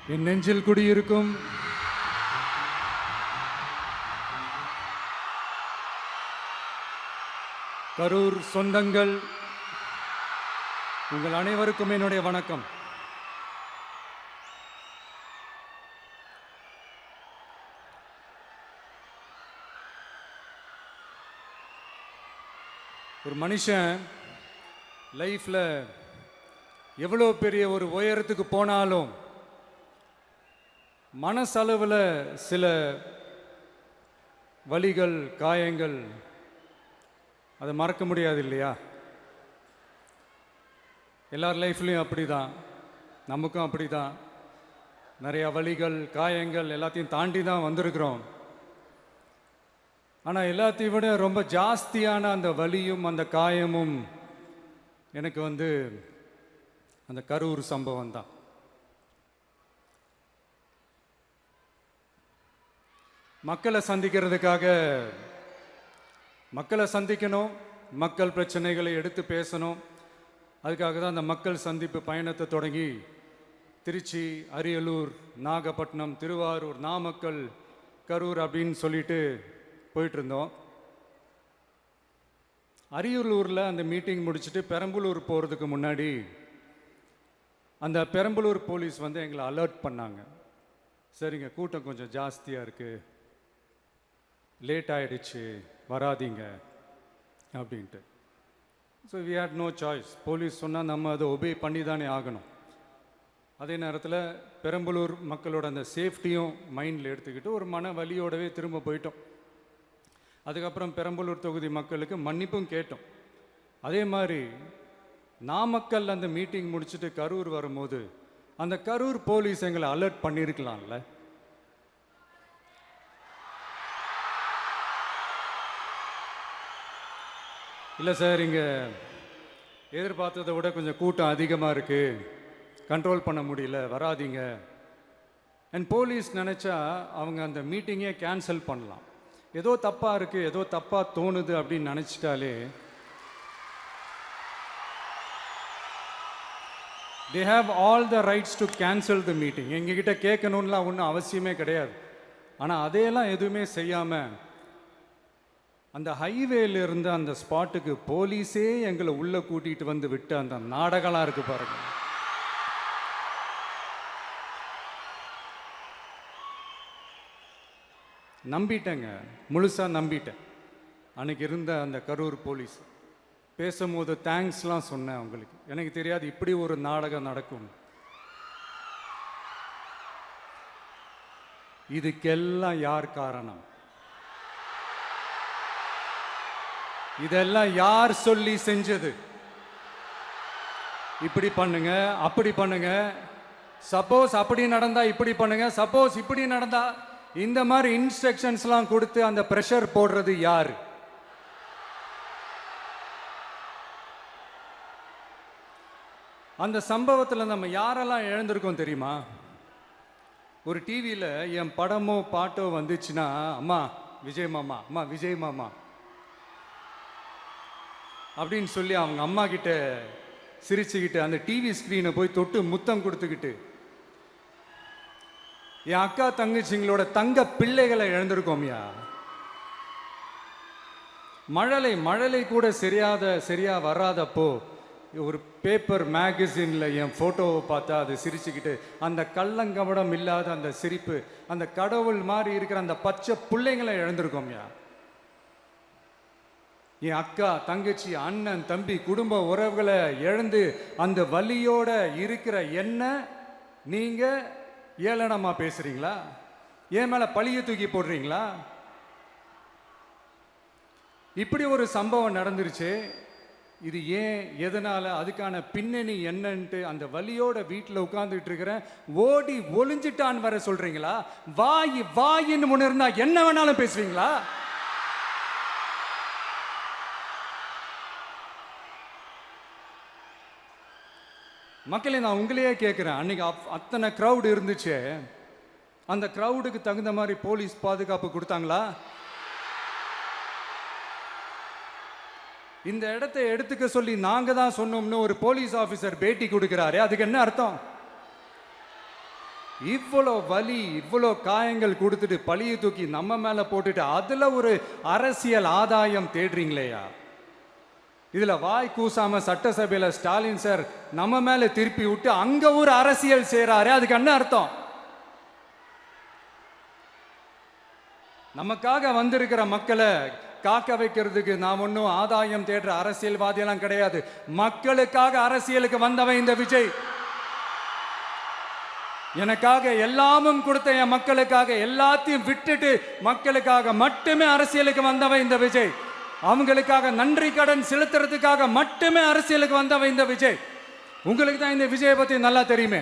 என் நெஞ்சில் குடியிருக்கும் கரூர் சொந்தங்கள், உங்கள் அனைவருக்கும் என்னுடைய வணக்கம். ஒரு மனுஷன் லைஃப்ல எவ்வளோ பெரிய ஒரு உயரத்துக்கு போனாலும் மனசளவில் சில வலிகள், காயங்கள் அதை மறக்க முடியாது இல்லையா? எல்லார் லைஃப்லையும் அப்படி தான், நமக்கும் அப்படி தான். நிறையா வலிகள், காயங்கள் எல்லாத்தையும் தாண்டி தான் வந்திருக்கிறோம். ஆனால் எல்லாத்தையும் விட ரொம்ப ஜாஸ்தியான அந்த வலியும் அந்த காயமும் எனக்கு அந்த கரூர் சம்பவம் தான். மக்களை சந்திக்கணும், மக்கள் பிரச்சனைகளை எடுத்து பேசணும். அதுக்காக தான் அந்த மக்கள் சந்திப்பு பயணத்தை தொடங்கி திருச்சி, அரியலூர், நாகப்பட்டினம், திருவாரூர், நாமக்கல், கரூர் அப்படின்னு சொல்லிட்டு போயிட்டு இருந்தோம். அரியலூரில் அந்த மீட்டிங் முடிச்சுட்டு பெரம்பலூர் போகிறதுக்கு முன்னாடி அந்த பெரம்பலூர் போலீஸ் எங்களை அலர்ட் பண்ணாங்க. சரிங்க, கூட்டம் கொஞ்சம் ஜாஸ்தியாக இருக்குது, லேட் ஆகிடுச்சு, வராதிங்க அப்படின்ட்டு. So we had no choice. Police சொன்னால் நம்ம அதை ஒபே பண்ணி தானே ஆகணும். அதே நேரத்தில் பெரம்பலூர் மக்களோட அந்த சேஃப்டியும் மைண்டில் எடுத்துக்கிட்டு ஒரு மன வலியோடவே திரும்ப போயிட்டோம். அதுக்கப்புறம் பெரம்பலூர் தொகுதி மக்களுக்கு மன்னிப்பும் கேட்டோம். அதே மாதிரி நாமக்கல் அந்த மீட்டிங் முடிச்சுட்டு கரூர் வரும்போது அந்த கரூர் போலீஸ் எங்களை அலர்ட் பண்ணியிருக்கலாம்ல. இல்லை சார், இங்கே எதிர்பார்த்ததை விட கொஞ்சம் கூட்டம் அதிகமாக இருக்குது, கண்ட்ரோல் பண்ண முடியல, வராதிங்க. அண்ட் போலீஸ் நினச்சா அவங்க அந்த மீட்டிங்கே கேன்சல் பண்ணலாம். ஏதோ தப்பாக இருக்குது, ஏதோ தப்பாக தோணுது அப்படின்னு நினச்சிட்டாலே they have all the rights to cancel the meeting. எங்ககிட்ட கேட்கணும்லாம் ஒன்றும் அவசியமே கிடையாது. ஆனால் அதையெல்லாம் எதுவுமே செய்யாமல் அந்த ஹைவேல இருந்து அந்த ஸ்பாட்டுக்கு போலீஸே எங்களை உள்ளே கூட்டிகிட்டு வந்து விட்டு அந்த நாடகம்லாம் இருக்கு பாருங்க. நம்பிட்டேங்க, முழுசாக நம்பிட்டேன். அன்னைக்கு இருந்த அந்த கரூர் போலீஸ் பேசும்போது தேங்க்ஸ்லாம் சொன்னேன் அவங்களுக்கு. எனக்கு தெரியாது இப்படி ஒரு நாடகம் நடக்கும். இதுக்கெல்லாம் யார் காரணம்? இதெல்லாம் யார் சொல்லி செஞ்சது? இப்படி பண்ணுங்க, அப்படி பண்ணுங்க, சப்போஸ் அப்படி நடந்தா இப்படி பண்ணுங்க, சப்போஸ் இப்படி நடந்தா இந்த மாதிரி இன்ஸ்ட்ரக்ஷன்ஸ்லாம் கொடுத்து அந்த ப்ரெஷர் போடுறது யாரு? அந்த சம்பவத்தில் நம்ம யாரெல்லாம் இழந்திருக்கோம் தெரியுமா? ஒரு டிவியில் என் படமோ பாட்டோ வந்துச்சுன்னா, அம்மா விஜய் மாமா, அம்மா விஜய் மாமா அப்படின்னு சொல்லி அவங்க அம்மா கிட்ட சிரிச்சுக்கிட்டு அந்த டிவி ஸ்க்ரீனை போய் தொட்டு முத்தம் கொடுத்துக்கிட்டு என் அக்கா தங்கச்சிங்களோட தங்க பிள்ளைகளை இழந்திருக்கோம்யா. மழலை கூட சரியா வராதப்போ ஒரு பேப்பர் மேகசின்ல என் போட்டோவை பார்த்தா அது சிரிச்சுக்கிட்டு அந்த கள்ளங்கபடம் இல்லாத அந்த சிரிப்பு, அந்த கடவுள் மாதிரி இருக்கிற அந்த பச்சை பிள்ளைங்களை இழந்திருக்கோம்யா. என் அக்கா தங்கச்சி, அண்ணன், தம்பி, குடும்ப உறவுகளை இழந்து அந்த வலியோட இருக்கிற என்ன நீங்க ஏளனமா பேசுறீங்களா? என் மேல பழிய தூக்கி போடுறீங்களா? இப்படி ஒரு சம்பவம் நடந்துருச்சு. இது ஏன், எதனால, அதுக்கான பின்னணி என்னன்ட்டு அந்த வலியோட வீட்டில் உட்கார்ந்துட்டு இருக்கிறேன். ஓடி ஒளிஞ்சிட்டான்னு வர சொல்றீங்களா? வாயின்னு முன்ன இருந்தா என்ன வேணாலும் பேசுவீங்களா? மக்களே, நான் உங்களையே கேட்குறேன். அன்னைக்கு அத்தனை க்ரௌடு இருந்துச்சு, அந்த க்ரௌடுக்கு தகுந்த மாதிரி போலீஸ் பாதுகாப்பு கொடுத்தாங்களா? இந்த இடத்தை எடுத்துக்க சொல்லி நாங்க தான் சொன்னோம்னு ஒரு போலீஸ் ஆபீசர் பேட்டி கொடுக்கிறாரு. அதுக்கு என்ன அர்த்தம்? இவ்வளோ வலி, இவ்வளோ காயங்கள் கொடுத்துட்டு பழியை தூக்கி நம்ம மேல போட்டுட்டு அதுல ஒரு அரசியல் ஆதாயம் தேடுறீங்களேயா? இதுல வாய் கூசாம சட்டசபையில ஸ்டாலின் சார் நம்ம மேல திருப்பி விட்டு அங்க ஒரு அரசியல் செய்றாரு. அதுக்கு என்ன அர்த்தம்? நமக்காக வந்திருக்கிற மக்களை காக்க வைக்கிறதுக்கு நாம் ஒன்றும் ஆதாயம் தேடுற அரசியல்வாதியெல்லாம் கிடையாது. மக்களுக்காக அரசியலுக்கு வந்தவன் இந்த விஜய். எனக்காக எல்லாமும் கொடுத்த என் மக்களுக்காக எல்லாத்தையும் விட்டுட்டு மக்களுக்காக மட்டுமே அரசியலுக்கு வந்தவன் இந்த விஜய். அவங்களுக்காக நன்றி கடன் செலுத்துறதுக்காக மட்டுமே அரசியலுக்கு வந்தவன் இந்த விஜய். உங்களுக்கு தான் இந்த விஜயை பத்தி நல்லா தெரியுமே.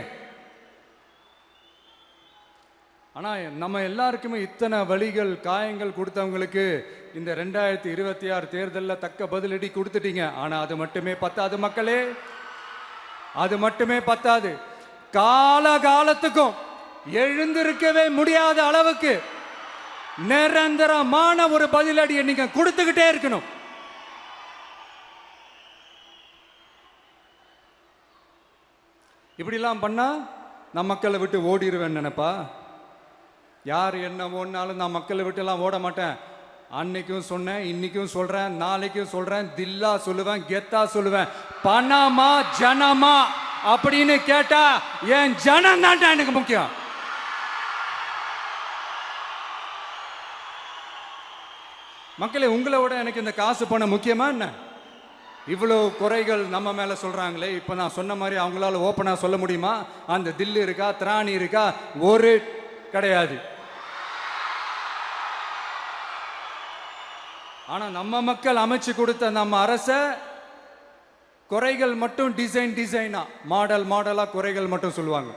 ஆனா நம்ம எல்லாருக்குமே இத்தனை வலிகள் காயங்கள் கொடுத்தவங்களுக்கு இந்த 2026 தேர்தலில் தக்க பதிலடி கொடுத்துட்டீங்க. ஆனா அது மட்டுமே பத்தாது மக்களே, அது மட்டுமே பத்தாது. காலகாலத்துக்கும் எழுந்திருக்கவே முடியாத அளவுக்கு நிரந்தரமான ஒரு பதிலடியை நீங்க கொடுத்துக்கிட்டே இருக்கணும். இப்படிலாம் பண்ணா நான் மக்களை விட்டு ஓடிடுவேன் நினைப்பா? யார் என்ன ஓடினாலும் நான் மக்களை விட்டு எல்லாம் ஓட மாட்டேன். அன்னைக்கும் சொன்னேன், இன்னைக்கும் சொல்றேன், நாளைக்கும் சொல்றேன், தில்லா சொல்லுவேன், கெத்தா சொல்லுவேன். பணமா ஜனமா அப்படின்னு கேட்டா என் ஜனம் தான் எனக்கு முக்கியம். மக்களே, உங்களை விட எனக்கு இந்த காசு பணம் முக்கியமா என்ன? இவ்வளோ குறைகள் நம்ம மேல சொல்றாங்களே, இப்ப நான் சொன்ன மாதிரி அவங்களால ஓப்பனா சொல்ல முடியுமா? அந்த தில்லு இருக்கா, திராணி இருக்கா? ஒரு கிடையாது. ஆனா நம்ம மக்கள் அமைச்சு கொடுத்த நம்ம அரச குறைகள் மட்டும் டிசைனா மாடல் மாடலா குறைகள் மட்டும் சொல்லுவாங்க.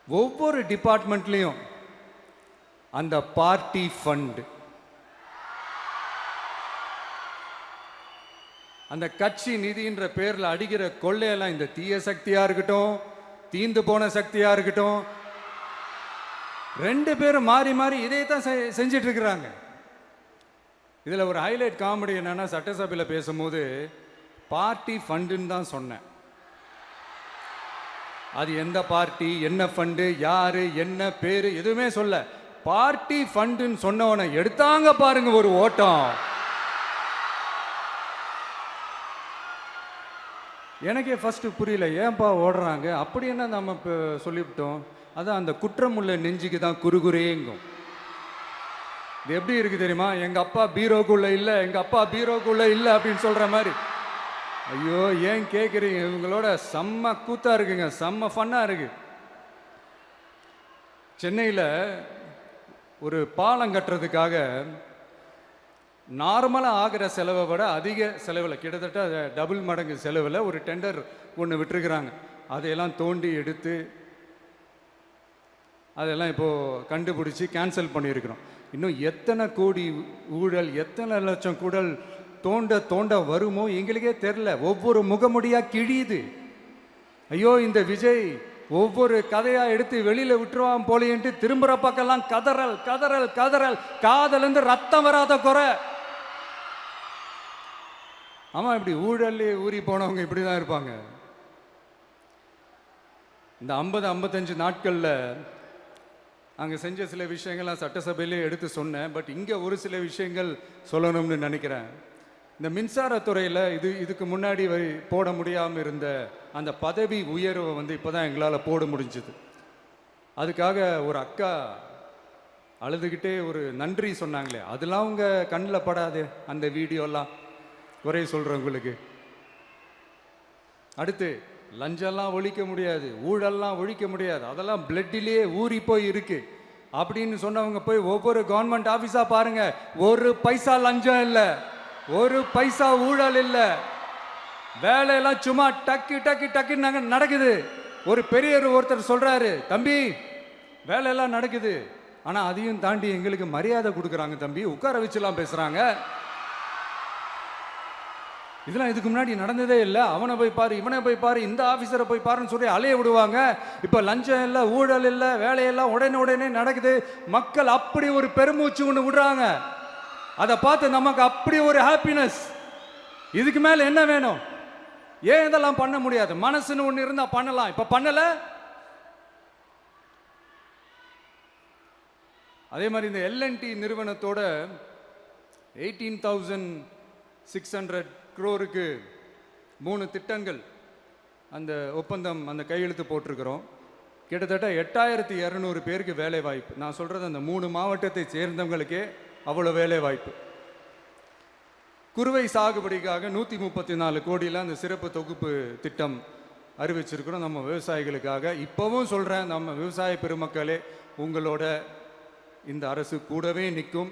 ஒவ்வொரு டிபார்ட்மெண்ட்லயும் அந்த பார்ட்டி ஃபண்ட், அந்த கட்சி நிதின்ற பேர்ல அடிக்கிற கொள்ளையெல்லாம் இந்த தீய சக்தியா இருக்கட்டும், தீந்து போன சக்தியா இருக்கட்டும், ரெண்டு பேரும் மாறி மாறி இதே தான் செஞ்சிட்டு இருக்கிறாங்க. இதுல ஒரு ஹைலைட் காமெடி என்னன்னா, சட்டசபையில் பேசும்போது பார்ட்டி ஃபண்டுன்னு தான் சொன்னேன். அது எந்த பார்ட்டி, என்ன ஃபண்டு, யாரு, என்ன பேரு எதுவுமே சொல்ல. பார்ட்டி ஃபண்டுன்னு சொன்னவனை எடுத்தாங்க பாருங்க ஒரு ஓட்டம். எனக்கே ஃபர்ஸ்ட் புரியல, ஏன்பா ஓடுறாங்க? அப்படி என்ன நம்ம இப்போ சொல்லிவிட்டோம்? அதான் அந்த குற்றம் உள்ள நெஞ்சுக்கு தான் குறுகுறேங்கும். இது எப்படி இருக்கு தெரியுமா? எங்க அப்பா பீரோக்குள்ள இல்லை, எங்க அப்பா பீரோக்குள்ள இல்லை அப்படின்னு சொல்ற மாதிரி. ஐயோ, ஏன் கேட்குறீங்க? இவங்களோட செம்ம கூத்தா இருக்குங்க, செம்ம ஃபன்னா இருக்கு. சென்னையில் ஒரு பாலம் கட்டுறதுக்காக நார்மலாக ஆகிற செலவை விட அதிக செலவில், கிட்டத்தட்ட டபுள் மடங்கு செலவில் ஒரு டெண்டர் ஒன்று விட்டுருக்குறாங்க. அதையெல்லாம் தோண்டி எடுத்து அதெல்லாம் இப்போது கண்டுபிடிச்சி கேன்சல் பண்ணியிருக்கிறோம். இன்னும் எத்தனை கோடி ஊழல், எத்தனை லட்சம் கூடல் தோண்ட தோண்ட வருமோ எங்களுக்கே தெரில. ஒவ்வொரு முகமுடியாக கிழியுது. ஐயோ, இந்த விஜய் ஒவ்வொரு கதையா எடுத்து வெளியில விட்டுருவான் போலேன்ட்டு திரும்புற பக்கம்லாம் கதறல் கதறல் கதறல். காதலேருந்து ரத்தம் வராத குறை. ஆமா, இப்படி ஊழல் ஊறி போனவங்க இப்படிதான் இருப்பாங்க. இந்த 50-55 நாட்கள்ல அங்க செஞ்ச சில விஷயங்கள்லாம் சட்டசபையிலே எடுத்து சொன்னேன். பட் இங்க ஒரு சில விஷயங்கள் சொல்லணும்னு நினைக்கிறேன். இந்த மின்சாரத்துறையில் இதுக்கு முன்னாடி போட முடியாமல் இருந்த அந்த பதவி உயர்வை இப்போதான் எங்களால் போட முடிஞ்சுது. அதுக்காக ஒரு அக்கா அழுதுகிட்டே ஒரு நன்றி சொன்னாங்களே, அதெல்லாம் உங்கள் கண்ணில் படாது அந்த வீடியோலாம் குறை சொல்கிறவங்களுக்கு. அடுத்து லஞ்சம்லாம் ஒழிக்க முடியாது, ஊழல்லாம் ஒழிக்க முடியாது, அதெல்லாம் பிளட்டிலேயே ஊறி போய் இருக்கு அப்படின்னு சொன்னவங்க போய் ஒவ்வொரு கவர்மெண்ட் ஆஃபீஸாக பாருங்க. ஒரு பைசா லஞ்சம் இல்லை, ஒரு பைசா ஊழல் இல்லை. வேலையெல்லாம் சும்மா டக்கு டக்கு டக்குன்னு நடக்குது. ஒரு பெரியவர் ஒருத்தர் சொல்றாரு, தம்பி வேலையெல்லாம் நடக்குது, ஆனா அதையும் தாண்டி எங்களுக்கு மரியாதை கொடுக்குறாங்க தம்பி, உட்கார வச்சுலாம் பேசுறாங்க. இதெல்லாம் இதுக்கு முன்னாடி நடந்ததே இல்லை. அவனை போய் பாரு, இவனை போய் பாரு, இந்த ஆஃபீஸரை போய் பாருன்னு சொல்லி அலைய விடுவாங்க. இப்போ லஞ்சம் இல்லை, ஊழல் இல்லை, வேலையெல்லாம் உடனே நடக்குது. மக்கள் அப்படி ஒரு பெருமூச்சு ஒன்று விடுறாங்க. அதை பார்த்து நமக்கு அப்படி ஒரு ஹாப்பினஸ். இதுக்கு மேல என்ன வேணும்? ஏன் இதெல்லாம் பண்ண முடியாது? மனசுன்னு ஒன்று இருந்தா பண்ணலாம். இப்ப பண்ணல, அதே மாதிரி இந்த எல்என்டி நிறுவனத்தோட 18,600 crore-க்கு 3 திட்டங்கள் அந்த ஒப்பந்தம் அந்த கையெழுத்து போட்டிருக்கிறோம். கிட்டத்தட்ட 8,200 பேருக்கு வேலை வாய்ப்பு. நான் சொல்கிறது அந்த 3 மாவட்டத்தை சேர்ந்தவங்களுக்கே அவ்வளோ வேலை வாய்ப்பு. குறுவை சாகுபடிக்காக 134 கோடியில் அந்த சிறப்பு தொகுப்பு திட்டம் அறிவிச்சிருக்கிறோம் நம்ம விவசாயிகளுக்காக. இப்போவும் சொல்கிறேன், நம்ம விவசாய பெருமக்களே, உங்களோட இந்த அரசு கூடவே நிற்கும்.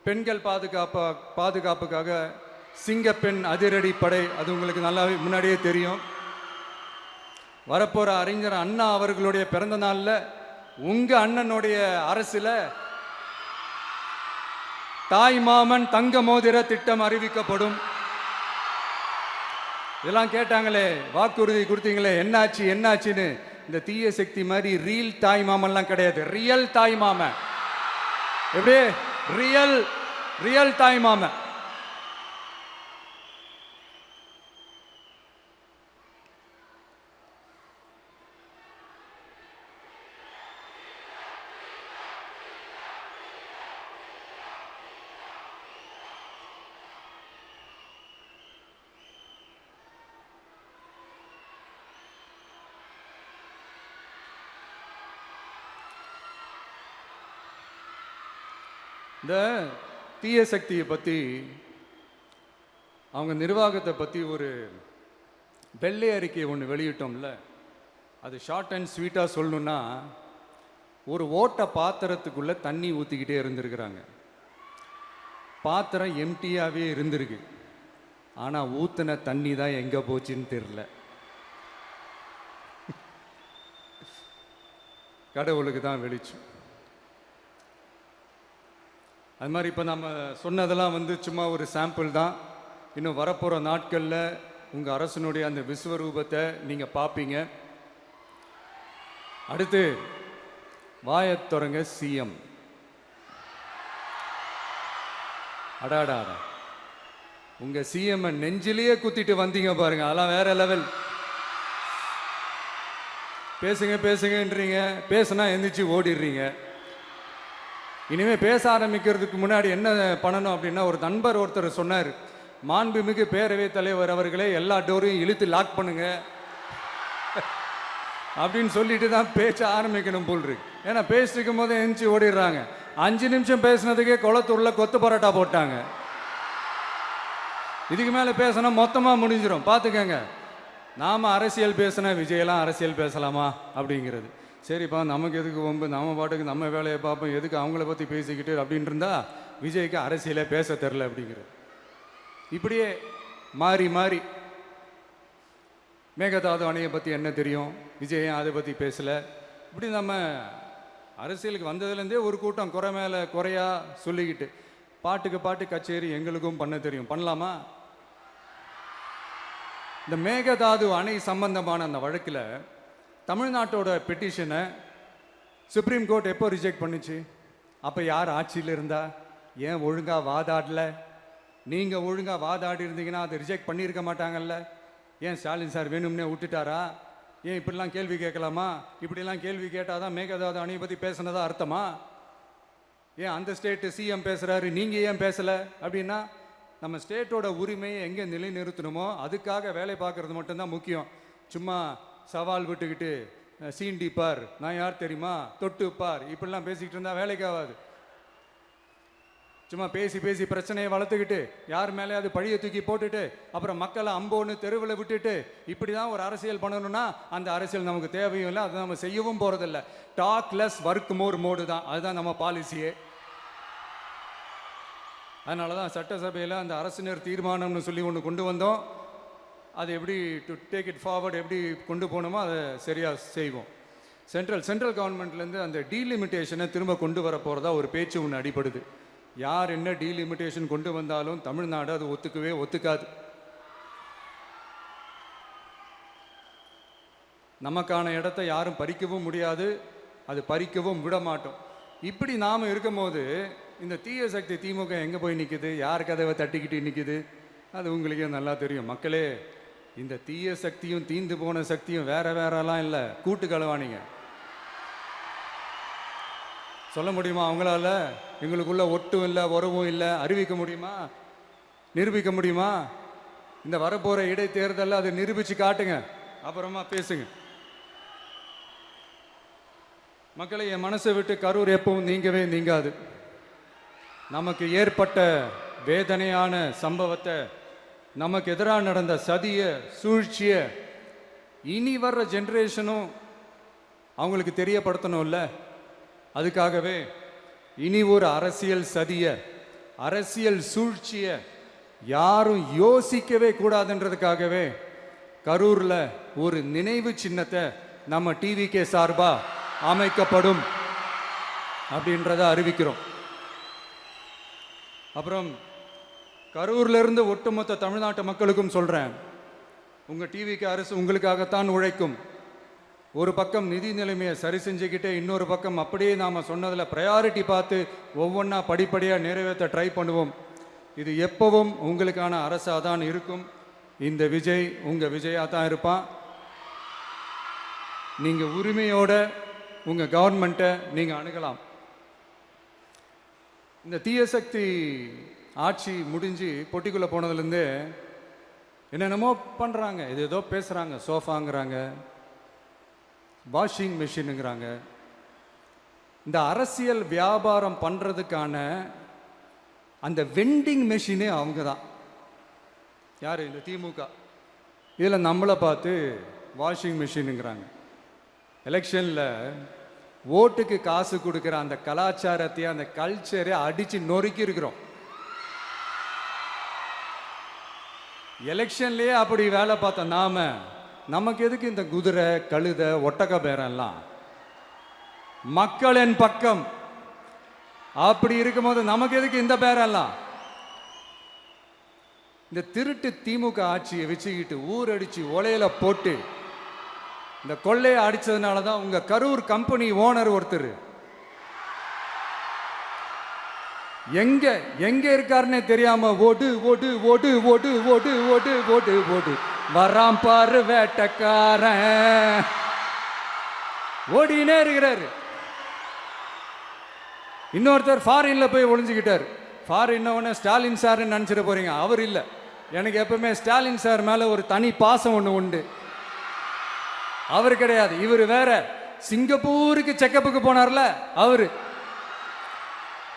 பெண்கள் பாதுகாப்புக்காக சிங்கப்பெண் அதிரடி படை, அது உங்களுக்கு நல்லா முன்னாடியே தெரியும். வரப்போகிற அறிஞர் அண்ணா அவர்களுடைய பிறந்த நாளில் உங்கள் அண்ணனுடைய அரசில் தாய் மாமன் தங்க மோதிர திட்டம் அறிவிக்கப்படும். இதெல்லாம் கேட்டாங்களே, வாக்குறுதி கொடுத்தீங்களே, என்னாச்சு என்னாச்சுன்னு. இந்த தீய சக்தி மாதிரி ரியல் தாய் மாமன்லாம் கிடையாது, ரியல் தாய் மாமன். எப்படி ரியல் தாய் மாமன். இந்த தீய சக்தியை பற்றி, அவங்க நிர்வாகத்தை பற்றி ஒரு வெள்ளை அறிக்கை ஒன்று வெளியிட்டோம்ல, அது ஷார்ட் அண்ட் ஸ்வீட்டாக சொல்லணுன்னா, ஒரு ஓட்ட பாத்திரத்துக்குள்ளே தண்ணி ஊற்றிக்கிட்டே இருந்திருக்கிறாங்க. பாத்திரம் எம்டியாகவே இருந்திருக்கு, ஆனால் ஊற்றின தண்ணி தான் எங்கே போச்சுன்னு தெரில. கடவுளுக்கு தான் வெளிச்சம். அது மாதிரி இப்போ நம்ம சொன்னதெல்லாம் சும்மா ஒரு சாம்பிள் தான். இன்னும் வரப்போகிற நாட்களில் உங்கள் அரசனுடைய அந்த விஸ்வரூபத்தை நீங்கள் பார்ப்பீங்க. அடுத்து வாயத்தொடங்க சிஎம். அடாடா, உங்கள் சிஎம் நெஞ்சிலேயே குத்திட்டு வந்தீங்க பாருங்க, அதெல்லாம் வேற லெவல். பேசுங்க பேசுங்கன்றீங்க, பேசுனா எந்திரிச்சு ஓடிடுறீங்க. இனிமேல் பேச ஆரம்பிக்கிறதுக்கு முன்னாடி என்ன பண்ணணும் அப்படின்னா, ஒரு நண்பர் ஒருத்தர் சொன்னார், மாண்புமிகு பேரவைத் தலைவர் அவர்களே, எல்லா டோரையும் இழுத்து லாக் பண்ணுங்க அப்படின்னு சொல்லிட்டு தான் பேச்ச ஆரம்பிக்கணும் போல் இருக்கு. ஏன்னா பேசிருக்கும் போது எந்திரிச்சு ஓடிடுறாங்க. 5 நிமிஷம் பேசினதுக்கே குளத்தூரில் கொத்து பரோட்டா போட்டாங்க. இதுக்கு மேலே பேசினா மொத்தமாக முடிஞ்சிடும், பார்த்துக்கங்க. நாம் அரசியல் பேசினா விஜயெல்லாம் அரசியல் பேசலாமா அப்படிங்கிறது. சரிப்பா, நமக்கு எதுக்கு வம்பு, நம்ம பாட்டுக்கு நம்ம வேலையை பார்ப்போம், எதுக்கு அவங்கள பற்றி பேசிக்கிட்டு அப்படின்னு இருந்தால் விஜய்க்கு அரசியலே பேச தெரில அப்படிங்கிறது. இப்படியே மாறி மாறி மேகதாது அணையை பற்றி என்ன தெரியும், விஜய் அதை பற்றி பேசலை. இப்படி நம்ம அரசியலுக்கு வந்ததுலேருந்தே ஒரு கூட்டம் குறை மேலே குறையா சொல்லிக்கிட்டு, பாட்டுக்கு பாட்டு கச்சேரி எங்களுக்கும் பண்ண தெரியும், பண்ணலாமா? இந்த மேகதாது அணை சம்பந்தமான அந்த வழக்கில் தமிழ்நாட்டோட பெட்டிஷனை சுப்ரீம் கோர்ட் எப்போ ரிஜெக்ட் பண்ணுச்சு? அப்போ யார் ஆட்சியில் இருந்தா? ஏன் ஒழுங்காக வாதாடல? நீங்கள் ஒழுங்காக வாதாடி இருந்தீங்கன்னா அதை ரிஜெக்ட் பண்ணியிருக்க மாட்டாங்கல்ல. ஏன் ஸ்டாலின் சார் வேணும்னே விட்டுட்டாரா? ஏன் இப்படிலாம் கேள்வி கேட்கலாமா? இப்படிலாம் கேள்வி கேட்டால் தான் மேகதாது அணையை பற்றி பேசுனதா அர்த்தமா? ஏன் அந்த ஸ்டேட்டு சிஎம் பேசுகிறாரு, நீங்கள் ஏன் பேசலை அப்படின்னா, நம்ம ஸ்டேட்டோட உரிமையை எங்கே நிலைநிறுத்தணுமோ அதுக்காக வேலை பார்க்குறது மட்டும்தான் முக்கியம். சும்மா சவால் விட்டுக்கிட்டு சீண்டிப்பார், நான் யார் தெரியுமா, தொட்டுப்பார், இப்படிலாம் பேசிக்கிட்டு இருந்தால் வேலைக்கு ஆகாது. சும்மா பேசி பேசி பிரச்சனையை வளர்த்துக்கிட்டு யார் மேலே அது பழியை தூக்கி போட்டுட்டு அப்புறம் மக்களை அம்போன்னு தெருவில் விட்டுட்டு இப்படி தான் ஒரு அரசியல் பண்ணணும்னா அந்த அரசியல் நமக்கு தேவையும் இல்லை, அதை நம்ம செய்யவும் போகிறதில்ல. Talk less work more mode தான், அதுதான் நம்ம பாலிசியே. அதனால தான் சட்டசபையில் அந்த அரசினர் தீர்மானம்னு சொல்லி ஒன்று கொண்டு வந்தோம். அது எப்படி டு டேக் இட் ஃபார்வர்ட், எப்படி கொண்டு போகணுமோ அதை சரியாக செய்வோம். சென்ட்ரல் கவர்மெண்ட்லேருந்து அந்த டீலிமிட்டேஷனை திரும்ப கொண்டு வர போகிறதா ஒரு பேச்சு ஒன்று அடிபடுது. யார் என்ன டீலிமிட்டேஷன் கொண்டு வந்தாலும் தமிழ்நாடு அது ஒத்துக்காது. நமக்கான இடத்தை யாரும் பறிக்கவும் முடியாது, அது பறிக்கவும் விட மாட்டோம். இப்படி நாம் இருக்கும்போது இந்த தீய சக்தி திமுக எங்கே போய் நிற்குது, யார் கதவை தட்டிக்கிட்டு நிற்குது, அது உங்களுக்கே நல்லா தெரியும். மக்களே, இந்த தீய சக்தியும் தீந்து போன சக்தியும் வேறலாம் இல்லை, கூட்டு களவாணிங்க. சொல்ல முடியுமா அவங்களால? எங்களுக்குள்ள ஒட்டும் இல்லை, உறவும் இல்லை, அறிவிக்க முடியுமா? நிரூபிக்க முடியுமா? இந்த வரப்போகிற இடைத்தேர்தலில் அதை நிரூபித்து காட்டுங்க, அப்புறமா பேசுங்க. மக்களை, என் மனசை விட்டு கரூர் எப்பவும் நீங்கவே நீங்காது. நமக்கு ஏற்பட்ட வேதனையான சம்பவத்தை, நமக்கு எதிராக நடந்த சதிய சூழ்ச்சிய இனி வர்ற ஜென்ரேஷனும் அவங்களுக்கு தெரியப்படுத்தணும்ல. அதுக்காகவே இனி ஒரு அரசியல் சதிய, அரசியல் சூழ்ச்சிய யாரும் யோசிக்கவே கூடாதுன்றதுக்காகவே கரூர்ல ஒரு நினைவு சின்னத்தை நம்ம டிவிகே சார்பா அமைக்கப்படும் அப்படின்றத அறிவிக்கிறோம். அப்புறம் கரூர்ல இருந்து ஒட்டுமொத்த தமிழ்நாட்டு மக்களுக்கும் சொல்றேன், உங்க டிவிக்கு அரசு உங்களுக்காகத்தான் உழைக்கும். ஒரு பக்கம் நிதி நிலைமையை சரி செஞ்சுக்கிட்டே, இன்னொரு பக்கம் அப்படியே நாம சொன்னதில் ப்ரையாரிட்டி பார்த்து ஒவ்வொன்றா படிப்படியாக நிறைவேற்ற ட்ரை பண்ணுவோம். இது எப்பவும் உங்களுக்கான அரசாக தான் இருக்கும். இந்த விஜய் உங்க விஜயா தான் இருப்பான். நீங்க உரிமையோட உங்க கவர்மெண்ட்டை நீங்க அணுகலாம். இந்த தீய சக்தி ஆட்சி முடிஞ்சு பொட்டிக்குள்ளே போனதுலேருந்து என்னென்னமோ பண்ணுறாங்க, இது ஏதோ பேசுகிறாங்க, சோஃபாங்கிறாங்க, வாஷிங் மிஷினுங்கிறாங்க. இந்த அரசியல் வியாபாரம் பண்ணுறதுக்கான அந்த வெண்டிங் மெஷினே அவங்க தான். யார்? இந்த திமுக. இதில் நம்மளை பார்த்து வாஷிங் மிஷினுங்கிறாங்க. எலெக்ஷனில் ஓட்டுக்கு காசு கொடுக்குற அந்த கலாச்சாரத்தையே, அந்த கல்ச்சரை அடித்து நொறுக்கி இருக்கிறோம். எலெக்ஷன்லேயே அப்படி வேலை பார்த்தோம் நாம. நமக்கு எதுக்கு இந்த குதிரை, கழுதை, ஒட்டக பேரெல்லாம்? மக்களின் பக்கம். அப்படி இருக்கும்போது நமக்கு எதுக்கு இந்த பேரெல்லாம்? இந்த திருட்டு திமுக ஆட்சியை வச்சுக்கிட்டு ஊரடிச்சு ஒலையில போட்டு இந்த கொள்ளையை அடிச்சதுனால தான் உங்க கரூர் கம்பெனி ஓனர் ஒருத்தர் எங்க எங்க இருக்காருன்னே தெரியாம ஓடு ஓடு ஓடு ஓடு ஓடு ஓடு ஓடு ஓடு வராம் பாரு வேட்டக்காரன் ஓடினே இருக்கிறாரு. இன்னொருத்தர் ஃபாரின்ல போய் ஒளிஞ்சுக்கிட்டார். ஃபாரின் ஸ்டாலின் சார் நினைச்சிட போறீங்க, அவர் இல்லை. எனக்கு எப்பவுமே ஸ்டாலின் சார் மேல ஒரு தனி பாசம் ஒன்று உண்டு. அவர் கிடையாது, இவர் வேற. சிங்கப்பூருக்கு செக்கப்புக்கு போனார்ல அவரு.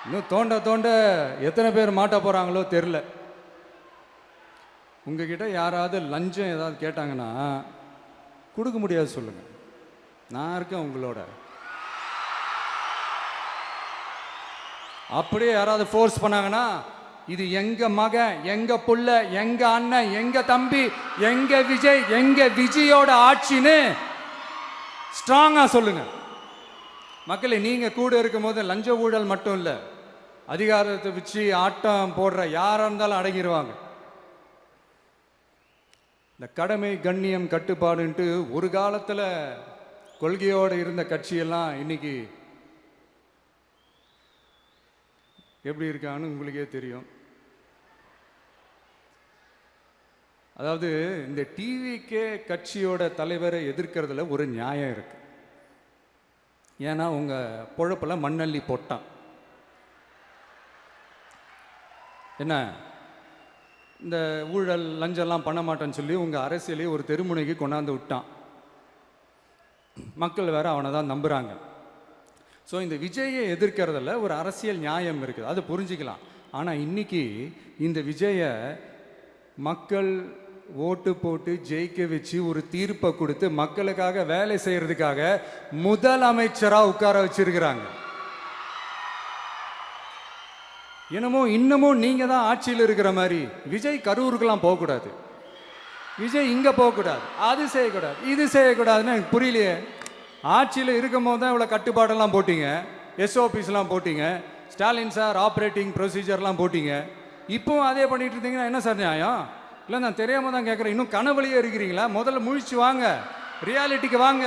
இன்னும் தோண்ட தோண்ட எத்தனை பேர் மாட்ட போறாங்களோ தெரியல. உங்ககிட்ட யாராவது லஞ்சம் ஏதாவது கேட்டாங்கன்னா கொடுக்க முடியாது சொல்லுங்க, நான் இருக்கேன் உங்களோட. அப்படியே யாராவது ஃபோர்ஸ் பண்ணாங்கன்னா, இது எங்க மகன், எங்க புள்ள, எங்க அண்ணன், எங்க தம்பி, எங்க விஜய், எங்க விஜயோட ஆட்சின்னு ஸ்ட்ராங்கா சொல்லுங்க. மக்களை, நீங்க கூட இருக்கும் போது லஞ்ச ஊழல் மட்டும் இல்ல, அதிகாரத்தை வச்சு ஆட்டம் போடுற யாரா இருந்தாலும் அடங்கிடுவாங்க. இந்த கடமை, கண்ணியம், கட்டுப்பாடுன்ட்டு ஒரு காலத்துல கொள்கையோடு இருந்த கட்சியெல்லாம் இன்னைக்கு எப்படி இருக்கான்னு உங்களுக்கே தெரியும். அதாவது இந்த டிவிகே கட்சியோட தலைவரை எதிர்க்கிறதுல ஒரு நியாயம் இருக்கு. ஏன்னா உங்க பொழப்புல மண்ணள்ளி போட்டான். என்ன, இந்த ஊழல் லஞ்சம்லாம் பண்ண மாட்டேன்னு சொல்லி உங்க அரசியலே ஒரு தெருமுனைக்கு கொண்டாந்து விட்டான். மக்கள் வேற அவனை தான் நம்புறாங்க. ஸோ இந்த விஜயை எதிர்க்கிறதுல ஒரு அரசியல் நியாயம் இருக்குது, அது புரிஞ்சுக்கலாம். ஆனால் இன்னைக்கு இந்த விஜயை மக்கள் ஓட்டு போட்டு ஜெயிக்க வச்சு ஒரு தீர்ப்பை கொடுத்து மக்களுக்காக வேலை செய்யறதுக்காக முதலமைச்சராக உட்கார வச்சிருக்கிறாங்க. என்னமோ இன்னமும் நீங்க தான் ஆட்சியில் இருக்கிற மாதிரி. விஜய் கரூருக்கெல்லாம் போகக்கூடாது, விஜய் இங்க போகக்கூடாது, அது செய்யக்கூடாது, இது செய்யக்கூடாதுன்னு எனக்கு புரியலையே. ஆட்சியில் இருக்கும் போது தான் இவ்வளோ கட்டுப்பாடெல்லாம் போட்டீங்க, எஸ்ஓபிஸ்லாம் போட்டீங்க, ஸ்டாலின் சார் ஆப்ரேட்டிங் ப்ரொசீஜர்லாம் போட்டீங்க. இப்போவும் அதே பண்ணிட்டு இருந்தீங்கன்னா என்ன சார் நியாயம்? இல்லை, நான் தெரியாம தான் கேட்குறேன். இன்னும் கனவுலையே இருக்கிறீங்களா? முதல்ல முழிச்சு வாங்க, ரியாலிட்டிக்கு வாங்க.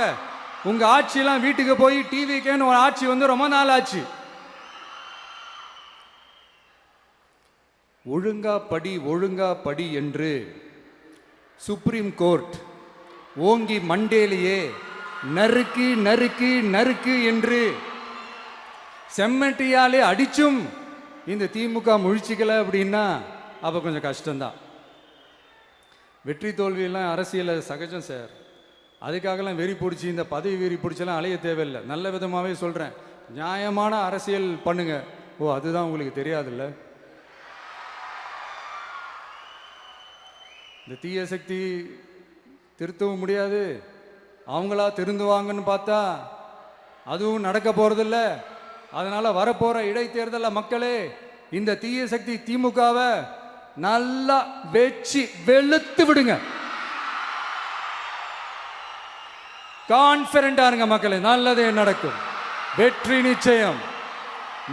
உங்க ஆட்சியெல்லாம் வீட்டுக்கு போய் டிவிக்கேன்னு ஒரு ஆட்சி வந்து ரொம்ப நாள் ஆச்சு. ஒழுங்கா படி என்று சுப்ரீம் கோர்ட் ஓங்கி மண்டேலியே நறுக்கு நறுக்கு நறுக்கு என்று செம்மட்டியாலே அடிச்சும் இந்த திமுக முழிச்சிக்கல அப்படின்னா அப்போ கொஞ்சம் கஷ்டம்தான். வெற்றி தோல்வியெல்லாம் அரசியலில் சகஜம் சார். அதுக்காகலாம் வெறி பிடிச்சி இந்த பதவி வெறி பிடிச்செல்லாம் அலைய தேவையில்லை. நல்ல விதமாகவே சொல்கிறேன், நியாயமான அரசியல் பண்ணுங்க. ஓ, அதுதான் உங்களுக்கு தெரியாதுல்ல. இந்த தீய சக்தி திருத்தவும் முடியாது, அவங்களா திருந்துவாங்கன்னு பார்த்தா அதுவும் நடக்க போறதில்ல. அதனால வரப்போற இடைத்தேர்தல மக்களே, இந்த தீய சக்தி திமுகவை நல்லா வெச்சு வெளுத்து விடுங்க. கான்பிடண்டா இருங்க மக்களே, நல்லதே நடக்கும், வெற்றி நிச்சயம்.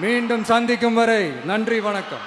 மீண்டும் சந்திக்கும் வரை நன்றி, வணக்கம்.